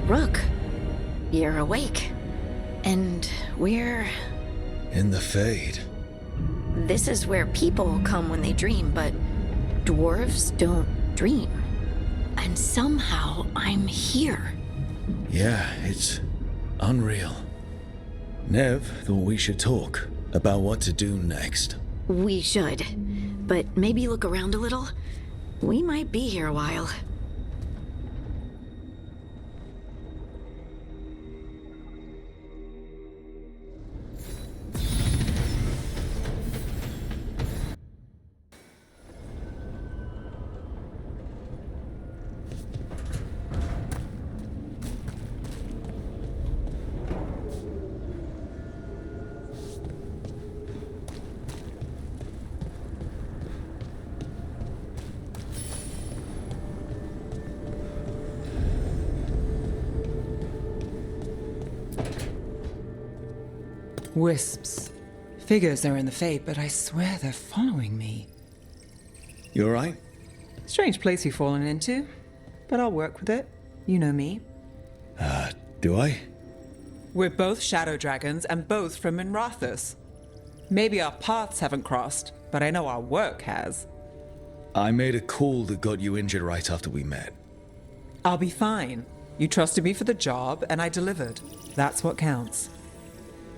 Rook, you're awake. And we're... In the Fade. This is where people come when they dream, but dwarves don't dream. And somehow I'm here. Yeah, it's unreal. Nev thought we should talk about what to do next. We should. But maybe look around a little. We might be here a while. Wisps. Figures are in the Fade, but I swear they're following me. You alright? Strange place you've fallen into, but I'll work with it. You know me. Do I? We're both shadow dragons and both from Minrathous. Maybe our paths haven't crossed, but I know our work has. I made a call that got you injured right after we met. I'll be fine. You trusted me for the job, and I delivered. That's what counts.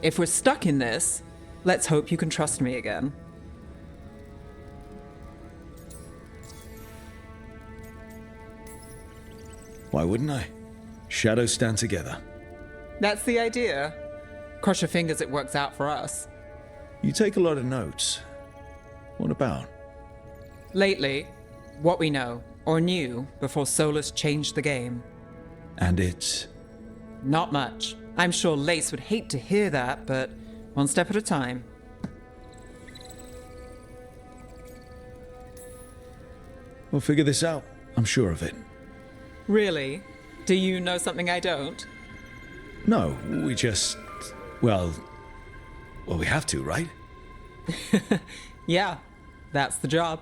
If we're stuck in this, let's hope you can trust me again. Why wouldn't I? Shadows stand together. That's the idea. Cross your fingers it works out for us. You take a lot of notes. What about? Lately, what we know, or knew, before Solus changed the game. And it's... Not much. I'm sure Lace would hate to hear that, but one step at a time. We'll figure this out. I'm sure of it. Really? Do you know something I don't? No, we just... Well, we have to, right? Yeah, that's the job.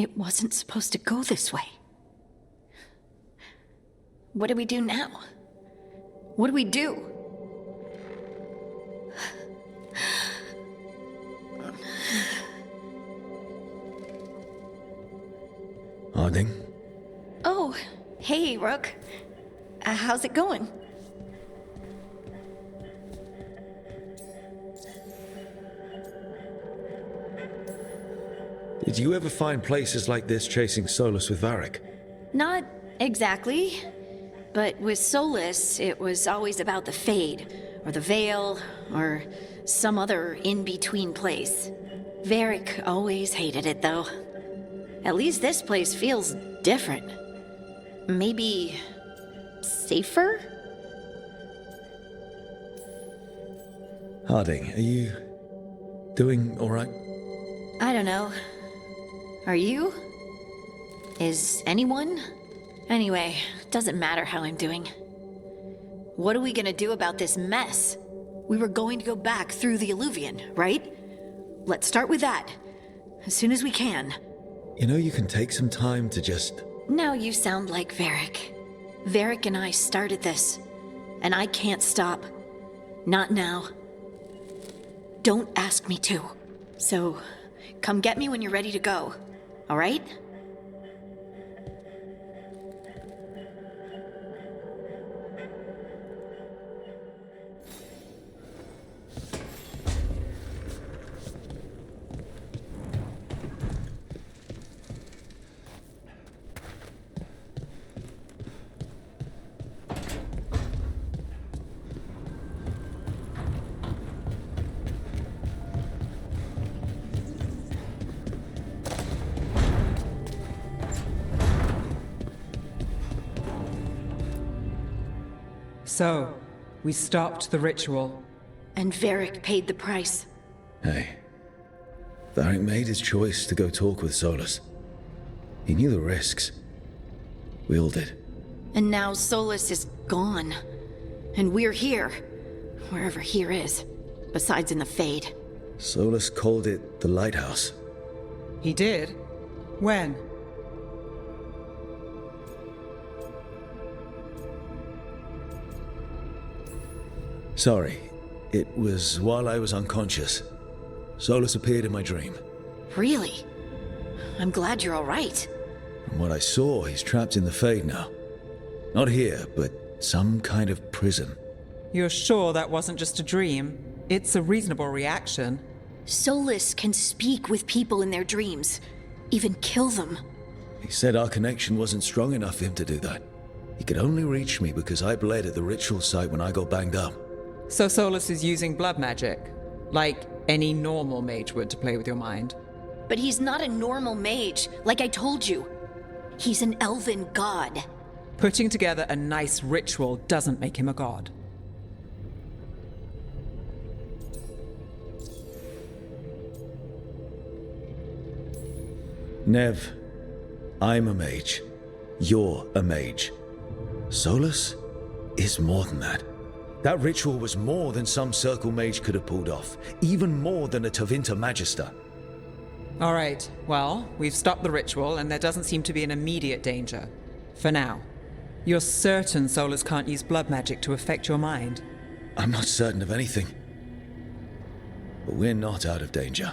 It wasn't supposed to go this way. What do we do now? What do we do? Harding? Oh, hey, Rook. How's it going? Did you ever find places like this chasing Solus with Varric? Not exactly. But with Solus, it was always about the Fade, or the Veil, or some other in-between place. Varric always hated it, though. At least this place feels different. Maybe safer? Harding, are you doing all right? I don't know. Are you? Is anyone? Anyway, doesn't matter how I'm doing. What are we gonna do about this mess? We were going to go back through the Alluvion, right? Let's start with that. As soon as we can. You know, you can take some time to just... Now you sound like Varric. Varric and I started this, and I can't stop. Not now. Don't ask me to. So, come get me when you're ready to go, all right? So, we stopped the ritual. And Varric paid the price. Hey. Varric made his choice to go talk with Solus. He knew the risks. We all did. And now Solus is gone. And we're here. Wherever here is. Besides in the Fade. Solus called it the Lighthouse. He did? When? Sorry. It was while I was unconscious. Solus appeared in my dream. Really? I'm glad you're all right. From what I saw, he's trapped in the Fade now. Not here, but some kind of prison. You're sure that wasn't just a dream? It's a reasonable reaction. Solus can speak with people in their dreams. Even kill them. He said our connection wasn't strong enough for him to do that. He could only reach me because I bled at the ritual site when I got banged up. So Solus is using blood magic, like any normal mage would to play with your mind. But he's not a normal mage, like I told you. He's an elven god. Putting together a nice ritual doesn't make him a god. Nev, I'm a mage. You're a mage. Solus is more than that. That ritual was more than some circle mage could have pulled off. Even more than a Tevinter Magister. All right, well, we've stopped the ritual and there doesn't seem to be an immediate danger. For now. You're certain Solus can't use blood magic to affect your mind? I'm not certain of anything. But we're not out of danger.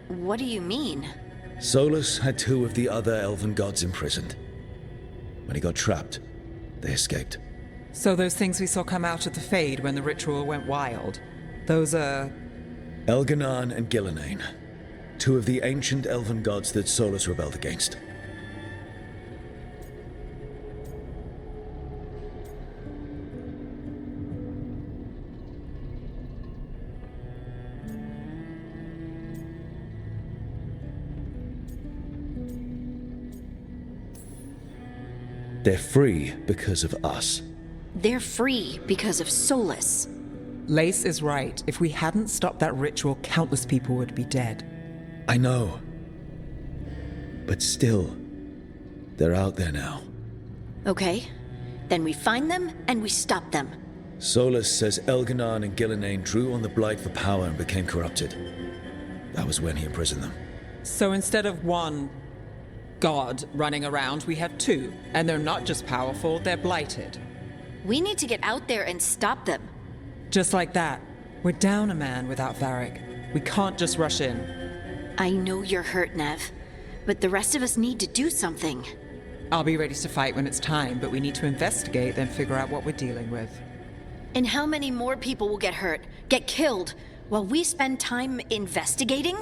What do you mean? Solus had two of the other elven gods imprisoned. When he got trapped, they escaped. So those things we saw come out of the Fade when the ritual went wild, those are... Elganan and Gillenane. Two of the ancient elven gods that Solus rebelled against. They're free because of us. They're free because of Solus. Lace is right. If we hadn't stopped that ritual, countless people would be dead. I know. But still, they're out there now. Okay. Then we find them and we stop them. Solus says Elganan and Gillenane drew on the Blight for power and became corrupted. That was when he imprisoned them. So instead of one god running around, we have two. And they're not just powerful, they're blighted. We need to get out there and stop them. Just like that. We're down a man without Varric. We can't just rush in. I know you're hurt, Nev, but the rest of us need to do something. I'll be ready to fight when it's time, but we need to investigate, then figure out what we're dealing with. And how many more people will get hurt, get killed, while we spend time investigating?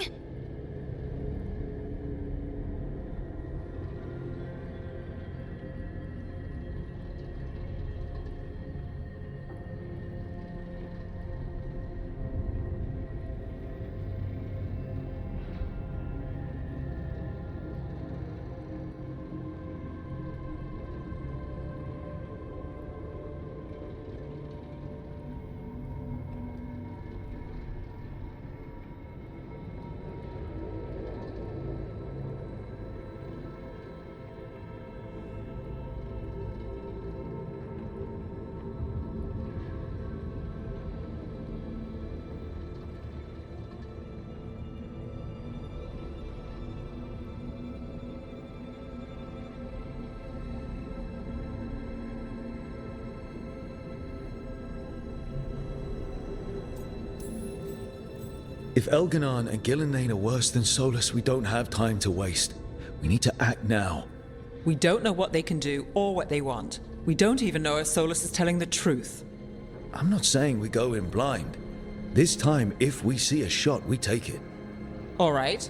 If Elganon and Gillenane are worse than Solus, we don't have time to waste. We need to act now. We don't know what they can do or what they want. We don't even know if Solus is telling the truth. I'm not saying we go in blind. This time, if we see a shot, we take it. All right.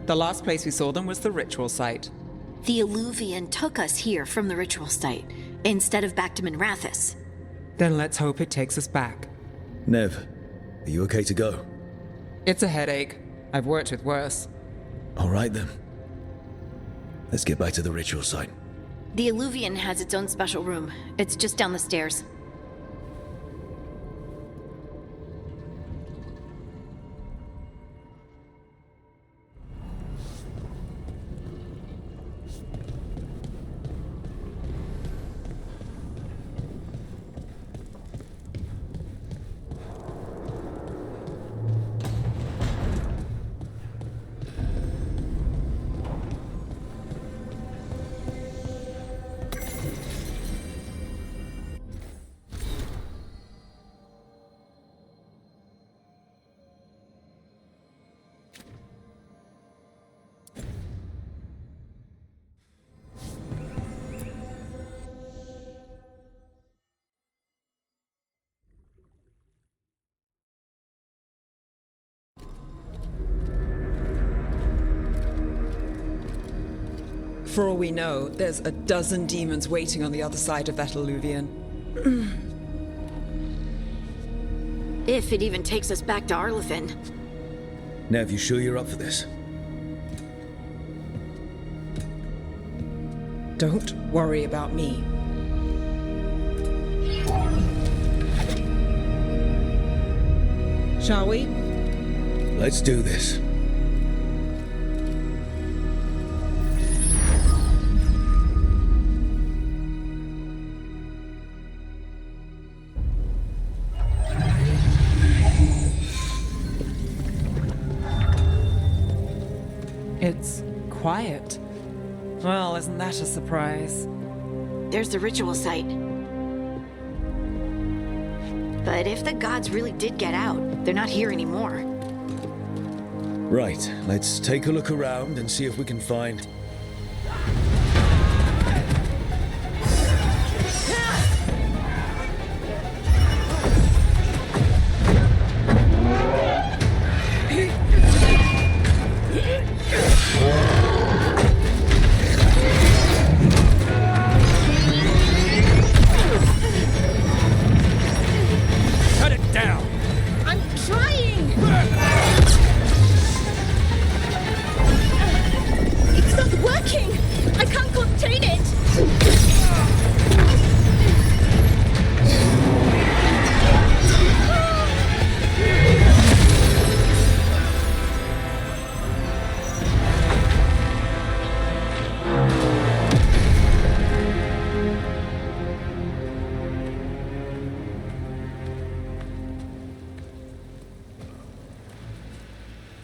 The last place we saw them was the ritual site. The Illuvian took us here from the ritual site, instead of back to Minrathous. Then let's hope it takes us back. Nev, are you okay to go? It's a headache. I've worked with worse. All right then. Let's get back to the ritual site. The Illuvian has its own special room. It's just down the stairs. For all we know, there's a dozen demons waiting on the other side of that Illuvian. If it even takes us back to Arlefin. Nev, you sure you're up for this? Don't worry about me. Shall we? Let's do this. It's quiet. Well, isn't that a surprise? There's the ritual site. But if the gods really did get out, they're not here anymore. Right, let's take a look around and see if we can find...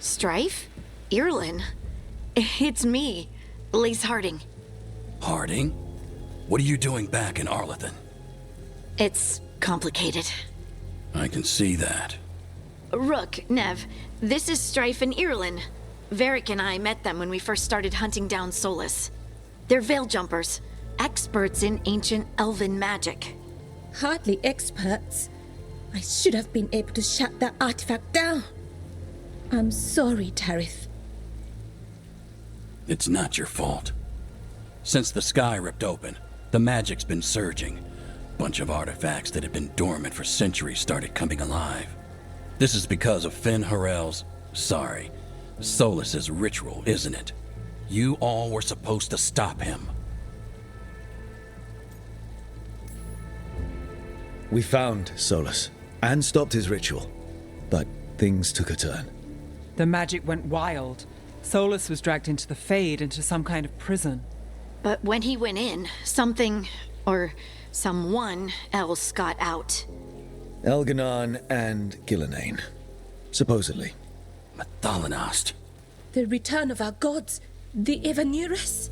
Strife? Irlin? It's me. Lace Harding. Harding? What are you doing back in Arlethan? It's complicated. I can see that. Rook, Nev, this is Strife and Irulan. Varric and I met them when we first started hunting down Solus. They're veil jumpers, experts in ancient elven magic. Hardly experts. I should have been able to shut that artifact down. I'm sorry, Tarith. It's not your fault. Since the sky ripped open, the magic's been surging. Bunch of artifacts that had been dormant for centuries started coming alive. This is because of Solus's ritual, isn't it? You all were supposed to stop him. We found Solus and stopped his ritual, but things took a turn. The magic went wild. Solus was dragged into the Fade, into some kind of prison. But when he went in, something, or someone else got out. Elganon and Gillenane, supposedly. Mathalanost. The return of our gods, the Evanurus.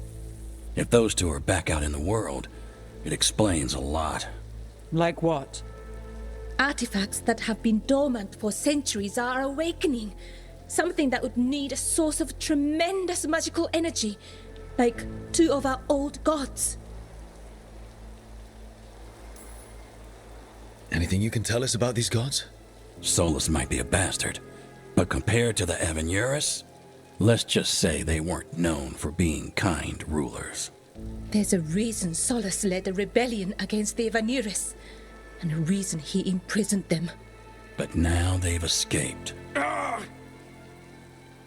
If those two are back out in the world, it explains a lot. Like what? Artifacts that have been dormant for centuries are awakening. Something that would need a source of tremendous magical energy, like two of our old gods. Anything you can tell us about these gods? Solus might be a bastard, but compared to the Evanurus, let's just say they weren't known for being kind rulers. There's a reason Solus led a rebellion against the Evanurus, and a reason he imprisoned them. But now they've escaped.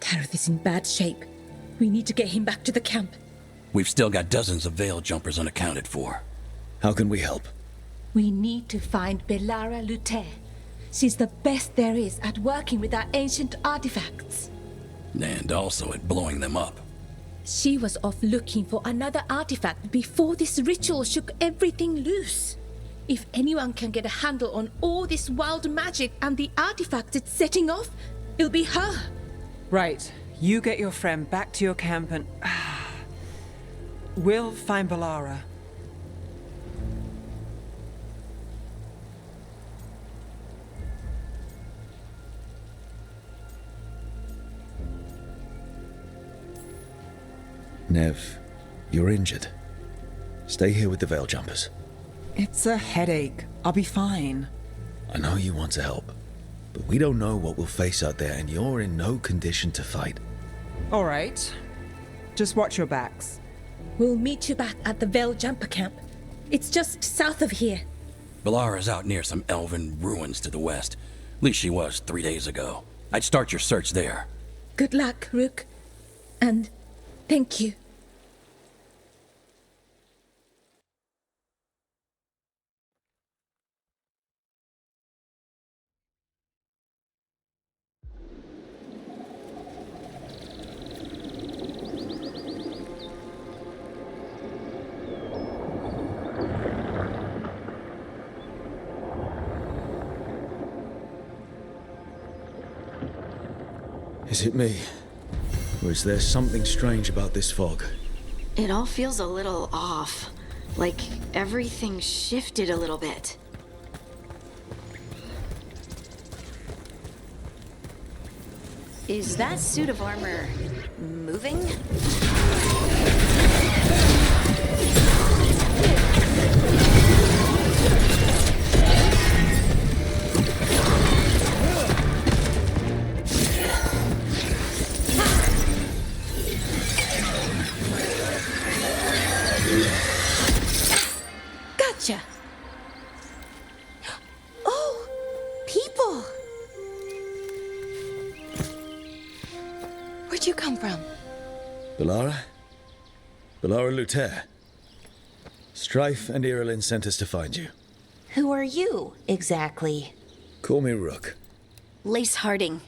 Tarith is in bad shape. We need to get him back to the camp. We've still got dozens of veil jumpers unaccounted for. How can we help? We need to find Belara Luther. She's the best there is at working with our ancient artifacts. And also at blowing them up. She was off looking for another artifact before this ritual shook everything loose. If anyone can get a handle on all this wild magic and the artifacts it's setting off, it'll be her. Right. You get your friend back to your camp and... we'll find Belara. Nev, you're injured. Stay here with the veil jumpers. It's a headache. I'll be fine. I know you want to help, but we don't know what we'll face out there, and you're in no condition to fight. All right. Just watch your backs. We'll meet you back at the Veil Jumper camp. It's just south of here. Belara's out near some elven ruins to the west. At least she was 3 days ago. I'd start your search there. Good luck, Rook. And thank you. Is it me? Or is there something strange about this fog? It all feels a little off. Like everything shifted a little bit. Is that suit of armor moving? Gotcha. Oh, people. Where'd you come from? Belara? Belara Luther. Strife and Irulan sent us to find you. Who are you, exactly? Call me Rook. Lace Harding.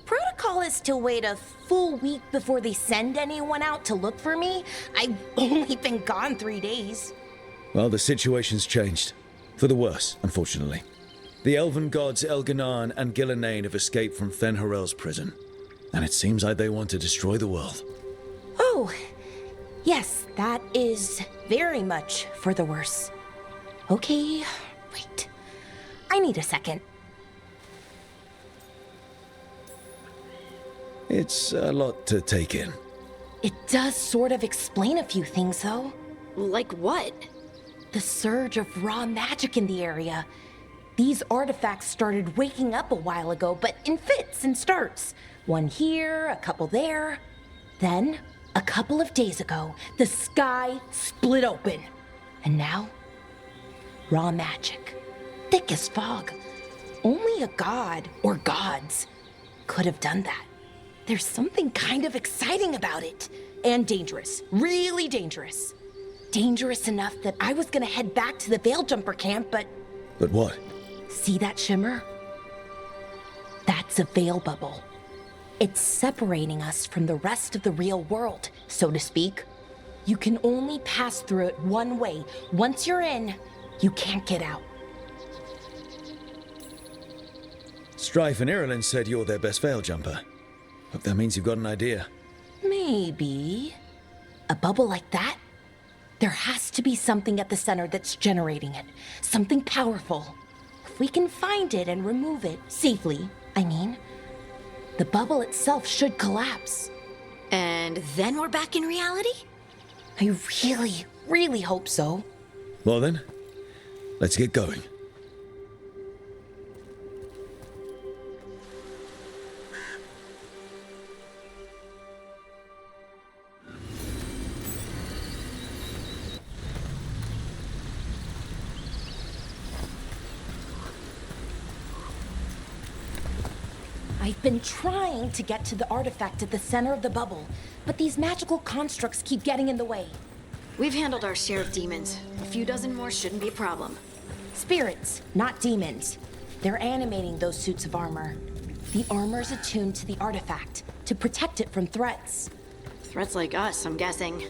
Protocol is to wait a full week before they send anyone out to look for me. I've only been gone 3 days. Well, the situation's changed. For the worse, unfortunately. The elven gods Elganon and Gillenane have escaped from Fen'Harel's prison. And it seems like they want to destroy the world. Oh, yes, that is very much for the worse. Okay, wait. I need a second. It's a lot to take in. It does sort of explain a few things, though. Like what? The surge of raw magic in the area. These artifacts started waking up a while ago, but in fits and starts. One here, a couple there. Then, a couple of days ago, the sky split open. And now, raw magic. Thick as fog. Only a god, or gods, could have done that. There's something kind of exciting about it. And dangerous. Really dangerous. Dangerous enough that I was gonna head back to the Veil Jumper camp, but... But what? See that shimmer? That's a veil bubble. It's separating us from the rest of the real world, so to speak. You can only pass through it one way. Once you're in, you can't get out. Strife and Irilyn said you're their best veil jumper. Hope that means you've got an idea. Maybe. A bubble like that? There has to be something at the center that's generating it. Something powerful. If we can find it and remove it, safely, I mean, the bubble itself should collapse. And then we're back in reality? I really, really hope so. Well then, let's get going. I've been trying to get to the artifact at the center of the bubble, but these magical constructs keep getting in the way. We've handled our share of demons. A few dozen more shouldn't be a problem. Spirits, not demons. They're animating those suits of armor. The armor's attuned to the artifact, to protect it from threats. Threats like us, I'm guessing.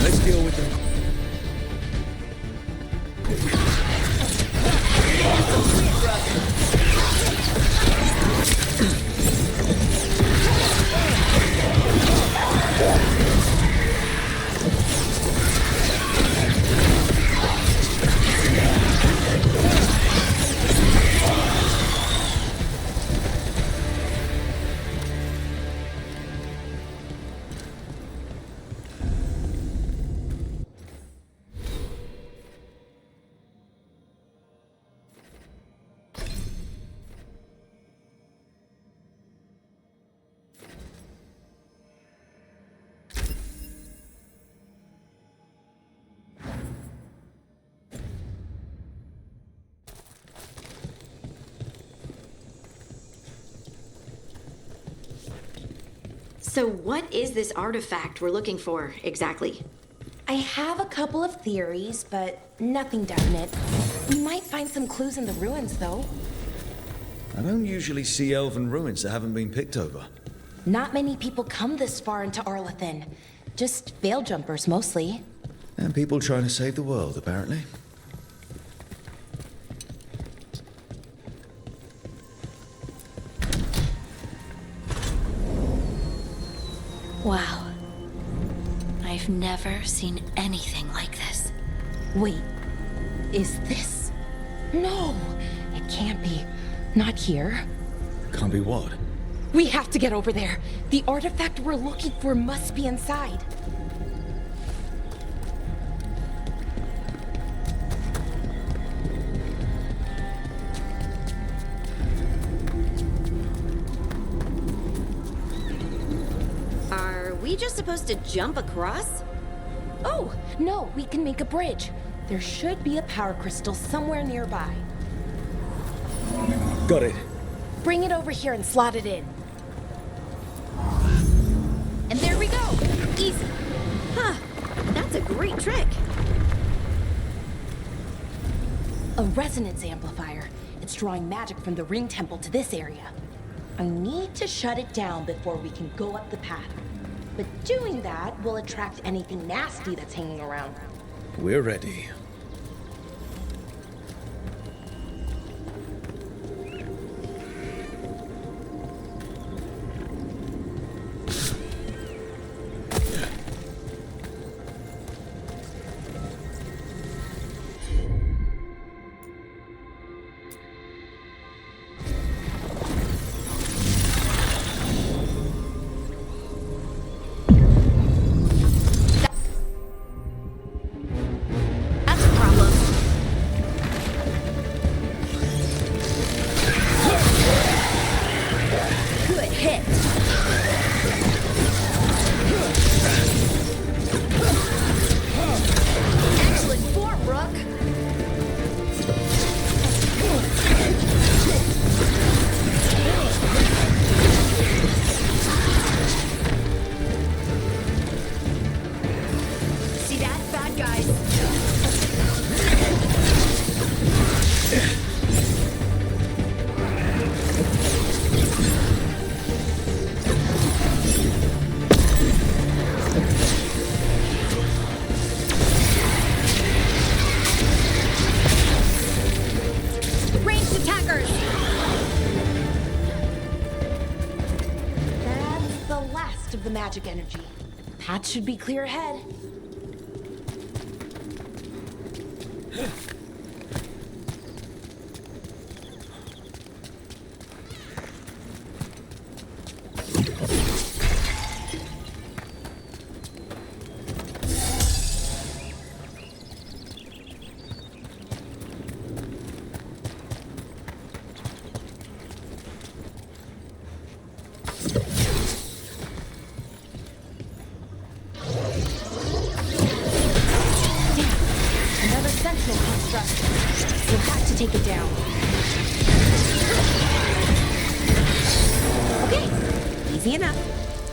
Let's deal with them. So what is this artifact we're looking for, exactly? I have a couple of theories, but nothing definite. We might find some clues in the ruins, though. I don't usually see elven ruins that haven't been picked over. Not many people come this far into Arlathan. Just veil jumpers, mostly. And people trying to save the world, apparently. Wow. I've never seen anything like this. Wait, is this? No, it can't be. Not here. Can't be what? We have to get over there. The artifact we're looking for must be inside. Are we just supposed to jump across? Oh, no, we can make a bridge. There should be a power crystal somewhere nearby. Got it. Bring it over here and slot it in. And there we go! Easy! Huh. That's a great trick. A resonance amplifier. It's drawing magic from the ring temple to this area. I need to shut it down before we can go up the path. But doing that will attract anything nasty that's hanging around. We're ready. That's a problem. Good hit. Excellent form, Rook. See that, bad guys? Ranged attackers! That's the last of the magic energy. Path should be clear ahead. Another sentinel construct. We'll have to take it down. Okay, easy enough.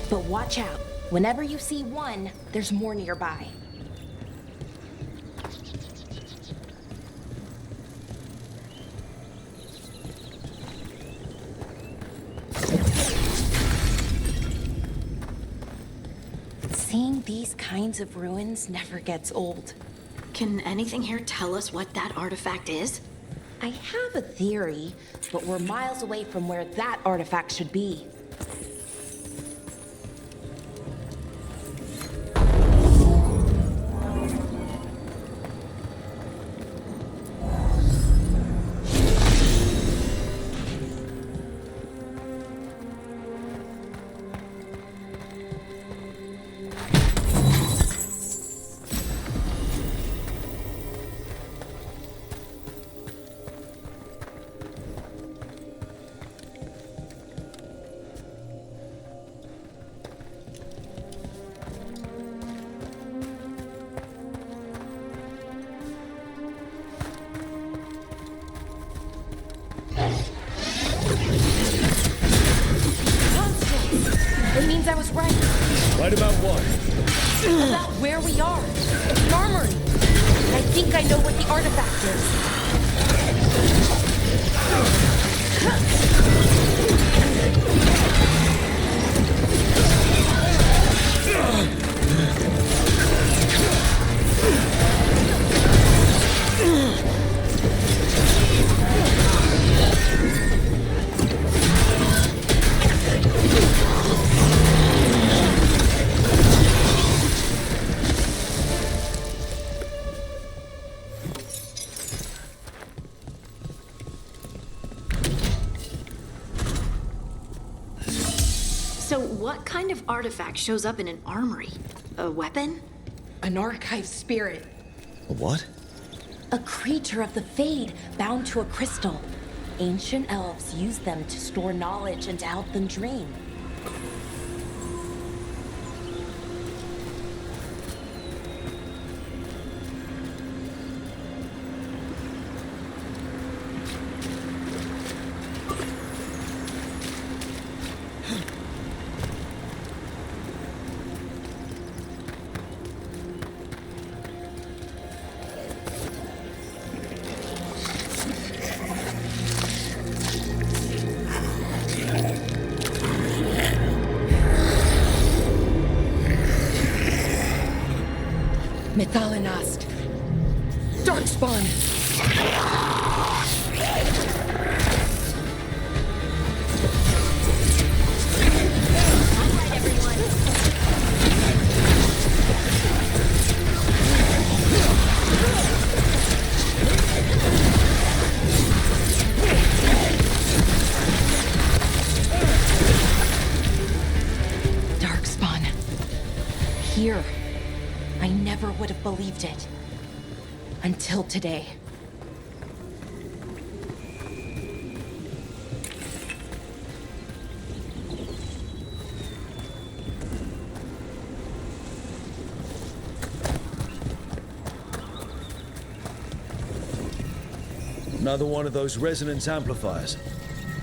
But watch out. Whenever you see one, there's more nearby. Seeing these kinds of ruins never gets old. Can anything here tell us what that artifact is? I have a theory, but we're miles away from where that artifact should be. It means I was right Right about what? about where we are. It's an armory. And I think I know what the artifact is. So what kind of artifact shows up in an armory? A weapon? An archive spirit. A what? A creature of the Fade bound to a crystal. Ancient elves use them to store knowledge and to help them dream. Methalinast. Darkspawn. Darkspawn. Here. I never would have believed it. Until today. Another one of those resonance amplifiers.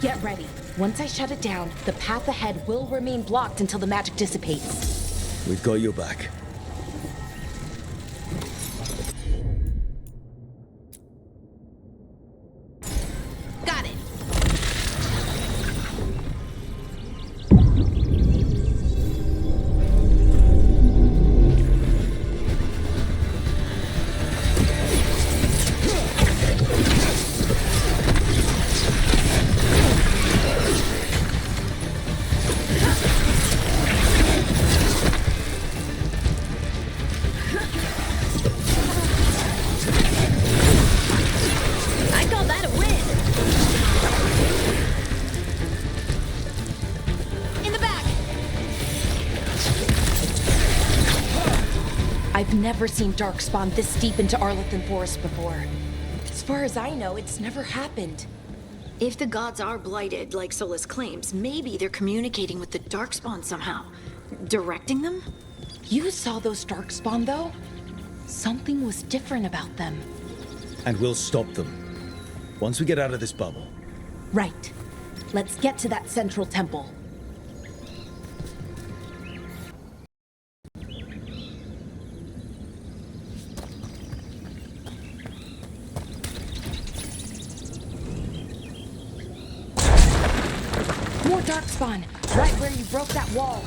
Get ready. Once I shut it down, the path ahead will remain blocked until the magic dissipates. We've got your back. Got it. I call that a win. In the back. I've never seen Darkspawn this deep into Arlethan Forest before. As far as I know, it's never happened. If the gods are blighted, like Solus claims, maybe they're communicating with the Darkspawn somehow. Directing them? You saw those Darkspawn, though? Something was different about them. And we'll stop them. Once we get out of this bubble. Right. Let's get to that central temple. More Darkspawn! Right where you broke that wall.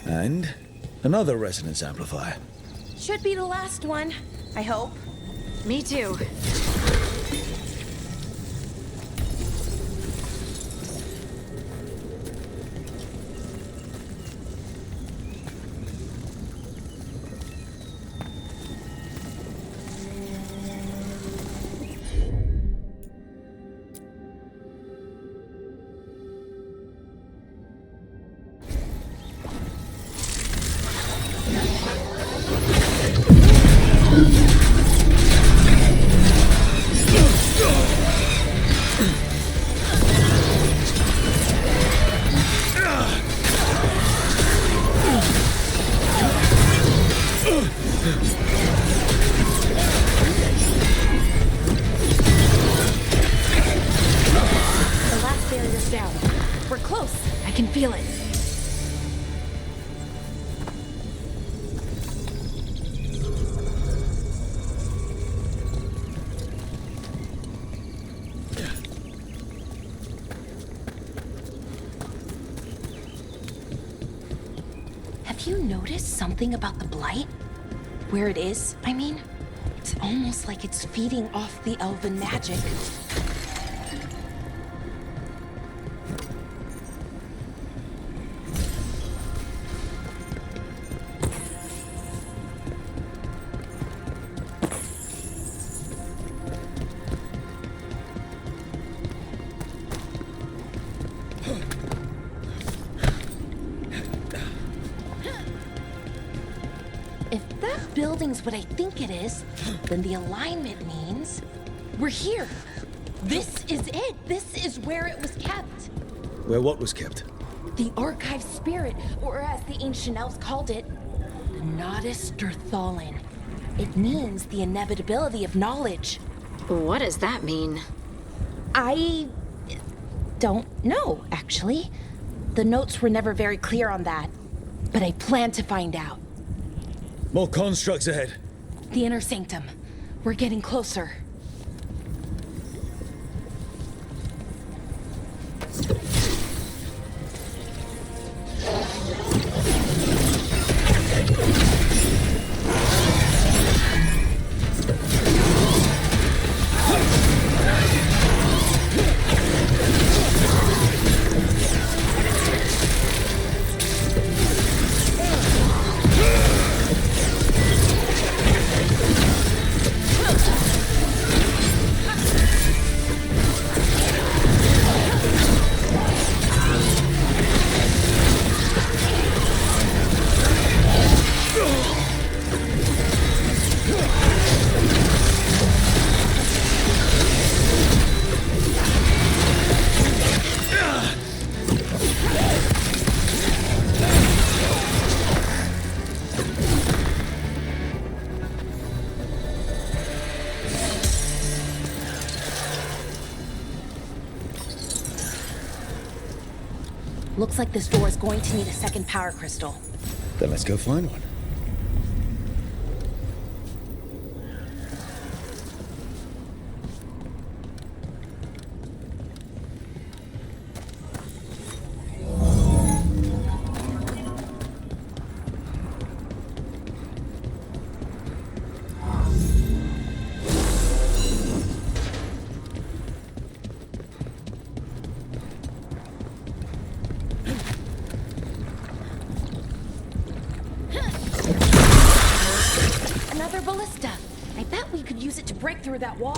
And another resonance amplifier. Should be the last one, I hope. Me too. The last barrier's down. We're close. I can feel it. Have you noticed something about the blight? Where it is, I mean? It's almost like it's feeding off the elven magic. feeling's what I think it is, then the alignment means we're here. This is it. This is where it was kept. Where what was kept? The archive spirit, or as the ancient elves called it, the Nodus Derthalin. It means the inevitability of knowledge. What does that mean? I don't know, actually. The notes were never very clear on that, but I plan to find out. More constructs ahead. The inner sanctum. We're getting closer. Looks like this door is going to need a second power crystal. Then let's go find one. Another ballista. I bet we could use it to break through that wall.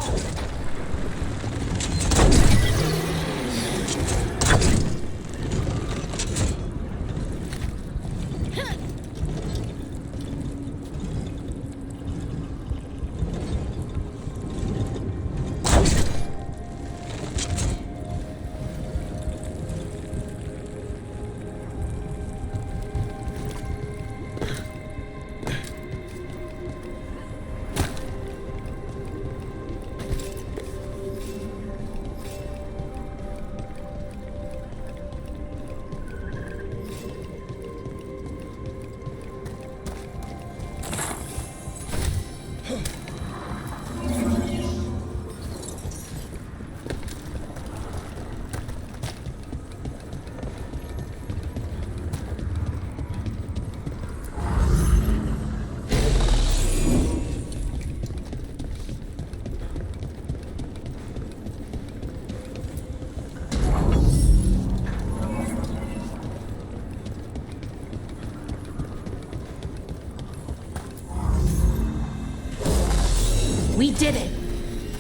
We did it!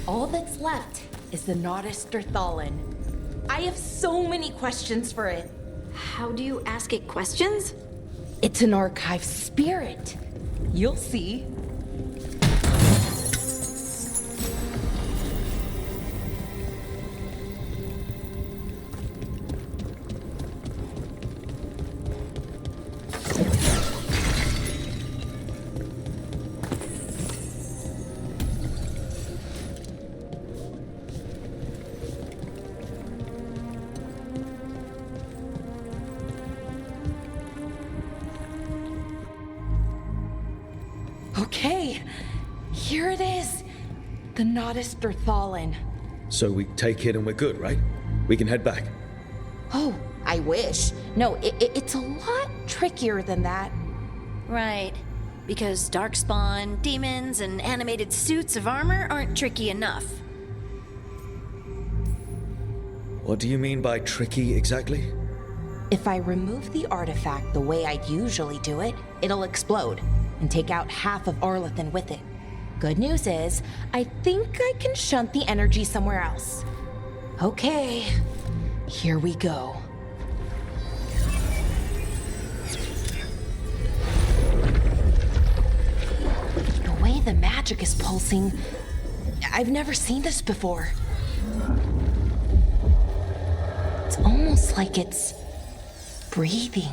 All that's left is the Nodus Derthalin. I have so many questions for it. How do you ask it questions? It's an archive spirit. You'll see. Okay, here it is. The Nodus Derthalin. So we take it and we're good, right? We can head back. Oh, I wish. No, it's a lot trickier than that. Right. Because darkspawn, demons, and animated suits of armor aren't tricky enough. What do you mean by tricky exactly? If I remove the artifact the way I'd usually do it, it'll explode and take out half of Arlathan with it. Good news is, I think I can shunt the energy somewhere else. Okay, here we go. the magic is pulsing. I've never seen this before. It's almost like it's breathing.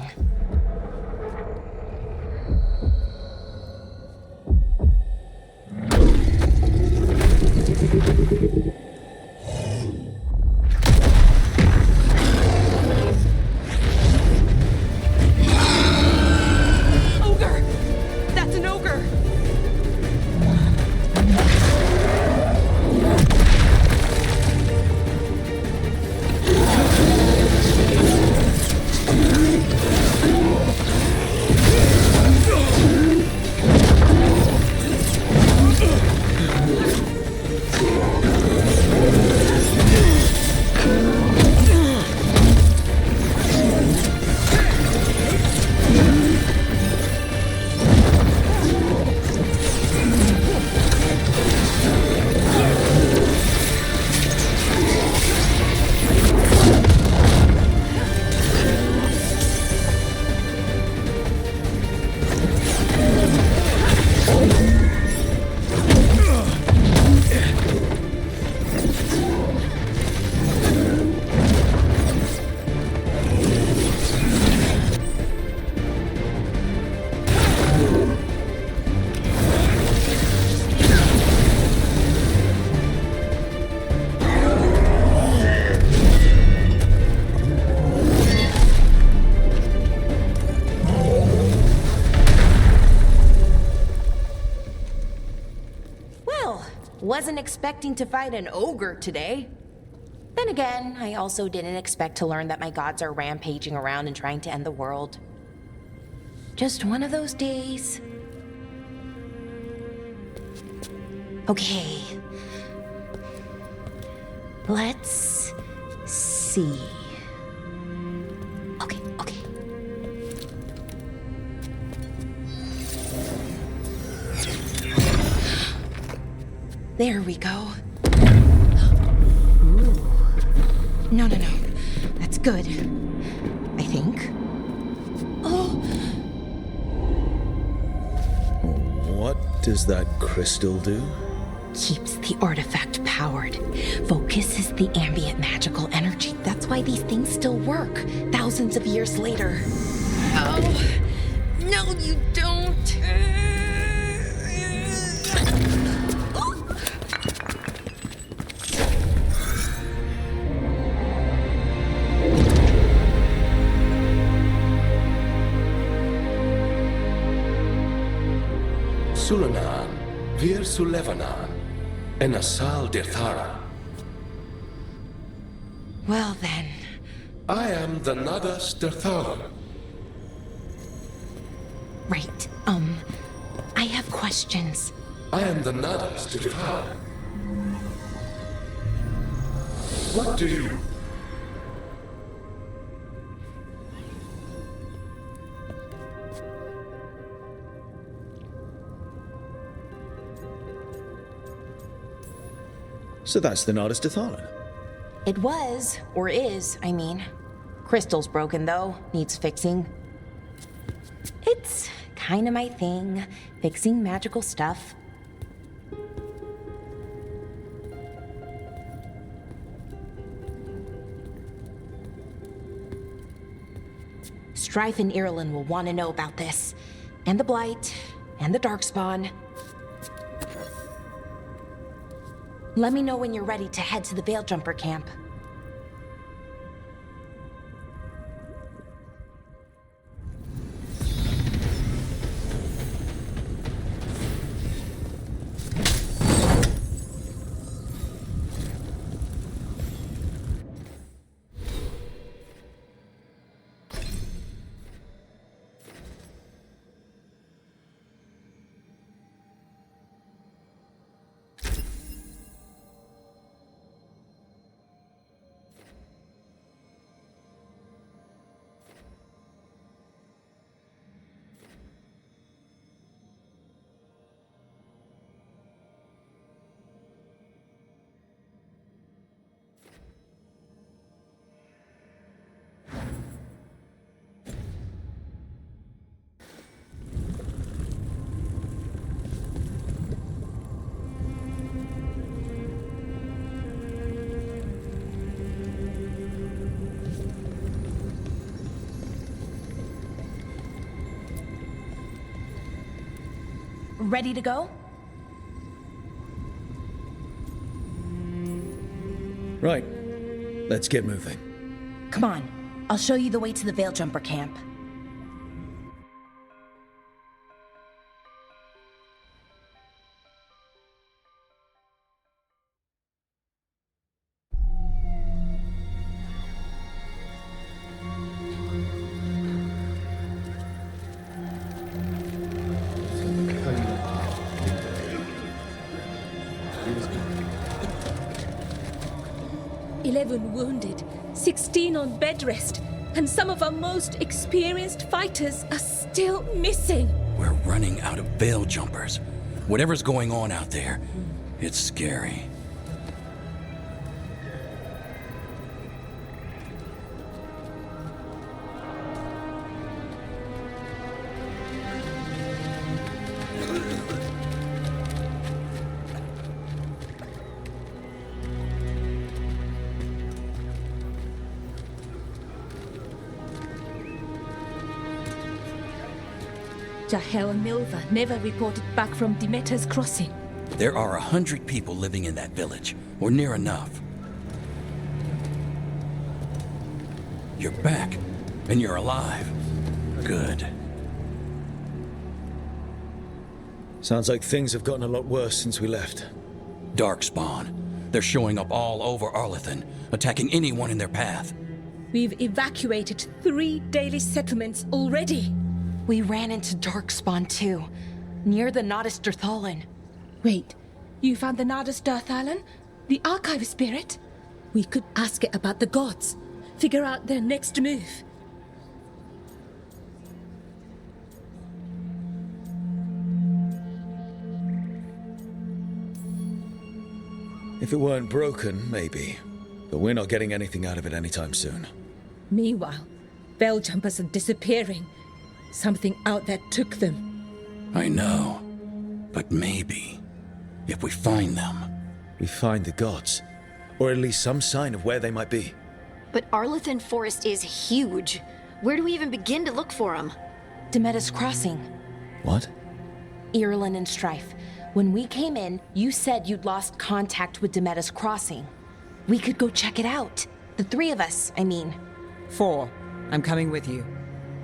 Ogre! That's an ogre! Wasn't expecting to fight an ogre today. Then again, I also didn't expect to learn that my gods are rampaging around and trying to end the world. Just one of those days. Okay. Let's see. Okay. There we go. Ooh. No. That's good. I think. Oh! What does that crystal do? Keeps the artifact powered. Focuses the ambient magical energy. That's why these things still work, thousands of years later. Oh! No, you don't! Sulanan, Vir Sulevanan, and Asal Dethara. Well then. I am the Nadas Dethalan. Right, I have questions. I am the Nadas Dethalan. What do you... So that's the Nardus Dethalan. It was, or is, I mean. Crystal's broken though, needs fixing. It's kinda my thing, fixing magical stuff. Strife and Irulan will want to know about this. And the Blight, and the Darkspawn. Let me know when you're ready to head to the Veil Jumper camp. ready to go? Right. Let's get moving. Come on, I'll show you the way to the Veil Jumper camp. "11 wounded, 16 on bed rest, and some of our most experienced fighters are still missing." We're running out of veil jumpers. Whatever's going on out there, it's scary. Jahel and Milva never reported back from Demeter's crossing. There are 100 people living in that village, or near enough. You're back, and you're alive. Good. Sounds like things have gotten a lot worse since we left. Darkspawn. They're showing up all over Arlethan, attacking anyone in their path. We've evacuated 3 daily settlements already. We ran into Darkspawn too, near the Nodus Dirthalan. Wait, you found the Nodus Dirthalan? The archive spirit? We could ask it about the gods. Figure out their next move. If it weren't broken, maybe. But we're not getting anything out of it anytime soon. Meanwhile, Veil Jumpers are disappearing. Something out there took them. I know. But maybe, if we find them... We find the gods. Or at least some sign of where they might be. But Arlethan Forest is huge. Where do we even begin to look for them? Demeter's crossing. What? Irulan and Strife. When we came in, you said you'd lost contact with Demeter's crossing. We could go check it out. The 3 of us, I mean. 4. I'm coming with you.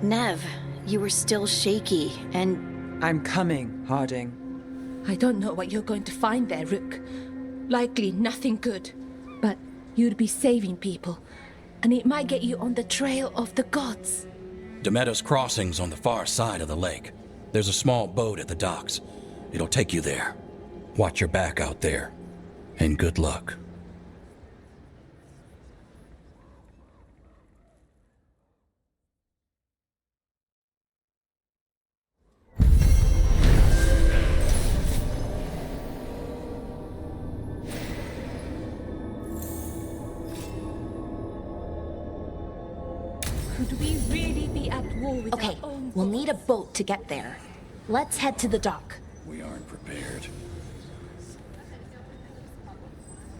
Nev, you were still shaky, and... I'm coming, Harding. I don't know what you're going to find there, Rook. Likely nothing good. But you'd be saving people, and it might get you on the trail of the gods. Demeter's crossing's on the far side of the lake. There's a small boat at the docks. It'll take you there. Watch your back out there. And good luck. Could we really be at war with Okay, our own we'll gods? need a boat to get there. Let's head to the dock. We aren't prepared.